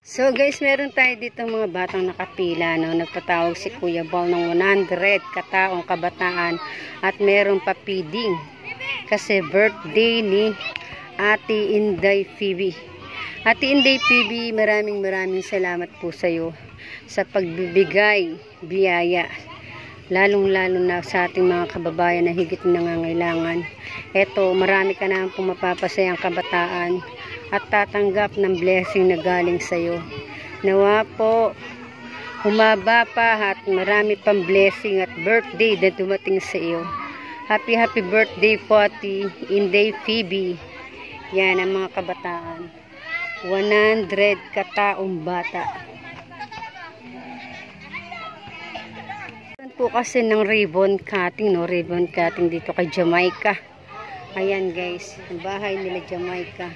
So guys, meron tayo dito mga batang nakapila, no? Nagpatawag si Kuya Bal ng 100 kataong kabataan at meron pa feeding kasi birthday ni Ate Inday Phoebe. Ate Inday Phoebe, maraming salamat po sa iyo sa pagbibigay biyaya, lalong-lalo na sa ating mga kababayan na higit nangangailangan. Eto, marami ka na pong mapapasayang kabataan at tatanggap ng blessing na galing sa iyo. Nawa po, humaba pa at marami pang blessing at birthday na dumating sa iyo. Happy birthday po, Ate Inday Phoebe. Yan ang mga kabataan. 100 kataong bata. Po kasi ng ribbon cutting, no? Ribbon cutting dito kay Jamaica. Ayan guys, ang bahay nila Jamaica.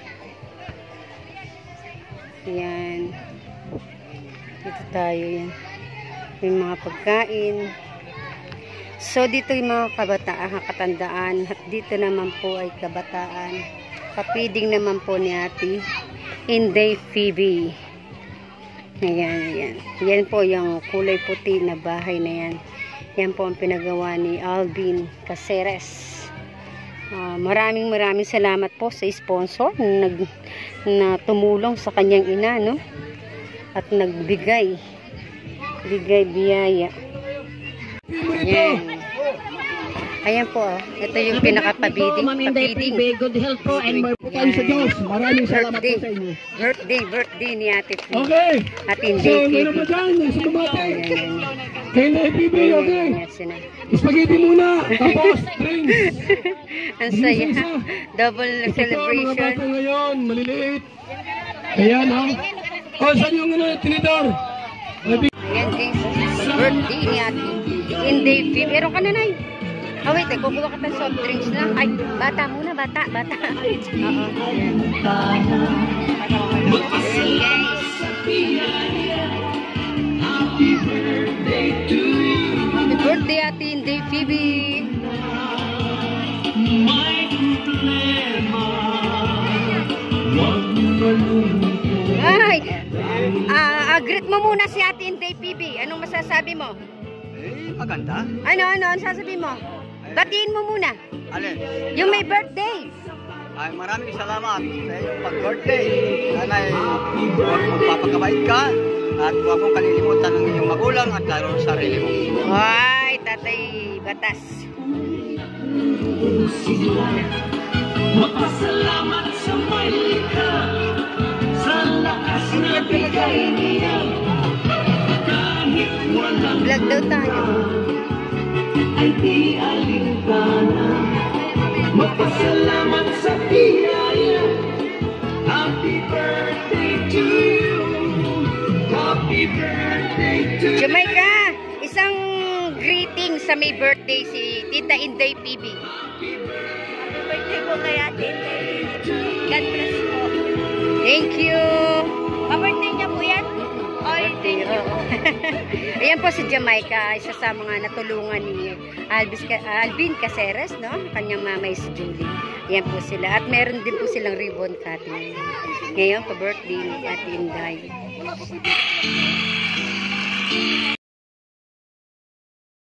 Ayan. Dito tayo, yan. May mga pagkain. So dito yung mga kabataan, katandaan. At dito naman po ay kabataan. Kapiding naman po ni Ate Inday Phoebe. Ayan. Yan po yung kulay puti na bahay na yan. Yan po ang pinagawa ni Alvin Caceres. Maraming salamat po sa sponsor na tumulong sa kanyang ina, no? At nagbigay biyaya. Ayan po, ito yung pinaka-pabiding. Good health po and more po kayo sa Diyos. Maraming salamat po sa inyo. Birthday ni Ate Phoebe. Okay. At Inday Phoebe. So, meron pa dyan, sa kumate. Kay Inday Phoebe, okay. Spaghetti muna, tapos drinks. Ang saya. Double celebration. Ito, mga bata ngayon, maliliit. Ayan, ha. O, saan yung tinidor? Ayan, guys. Birthday ni Ate Inday Phoebe. Meron ka na, Nay. Wait, kukuha ka ng soft drinks na. Ay, bata muna, bata. Oo. Ayan, guys. Happy birthday, Ate Inday Phoebe. Ay, greet mo muna si Ate Inday Phoebe. Anong masasabi mo? Maganda. Ano sasabihin mo? Batiin mo muna. Alin? Yung may birthday. Ay, maraming salamat sa iyong pag-birthday. Sana'y huwag magpapakabait ka at huwag mong kalilimutan ng iyong magulang at lalo sa sarili mo. Ay, Tatay Batas. Magpasalamat sa may likha, sa lakas na bigay niya. Kahit walang Vlog daw tayo. ay di alintana. Magpasalamat sa biyaya. Happy birthday to you. Happy birthday to you. Jamaica, isang greeting sa may birthday si Tita Inday Phoebe. Happy birthday po kay Ate Inday. God bless po. Thank you. Pa-birthday niya po yan? Oy, thank you. Ayan po si Jamaica, isa sa mga natulungan ni Alvin Caceres, no? Kanyang mamay si Julie. Ayan po sila. At meron din po silang ribbon cutting. Ngayon, pa-birthday ni Ate Inday.